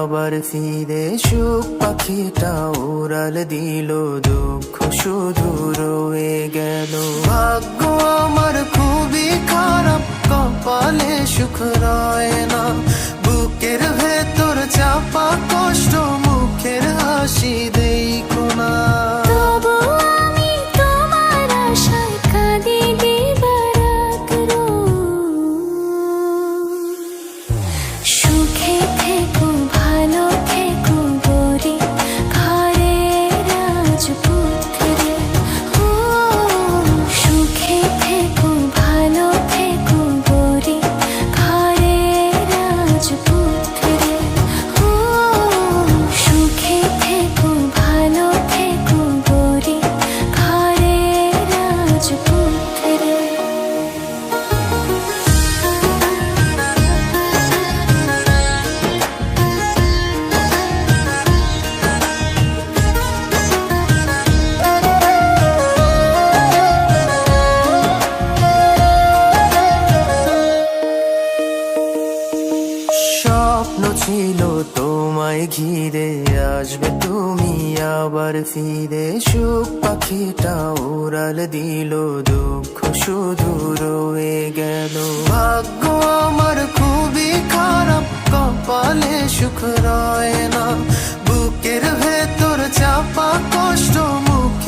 আবার ফিরে সুখ পাখিটা উড়াল দিল, দুঃখ শুধু রয়ে গেল। ভাগ্য আমার খুবই খারাপ, কপালে সুখ রয় না, বুকের ভেতর চাপা কষ্ট, মুখের হাসি দেখো না। তবু আমি তোমার আশায় কাঁদি দিবারাত রোজ। সুখে থেকো ভালো থেকো গরি ঘরের রাজপুত্রে। ও সুখে থেকো ভালো থেকো গরি ঘরের রাজপুত্রে। ও সুখে থেকো ভালো থেকো গরি ঘরের রাজপুত্রে। স্বপ্ন ছিল তোমায় ঘিরে, আসবে তুমি আবার ফিরে, সুখ পাখিটা উড়াল দিল, দুঃখ শুধু রয়ে গেল। ভাগ্য আমার খুবই খারাপ, কপালে সুখ রয় না, বুকের ভেতর চাপা কষ্ট, মুখ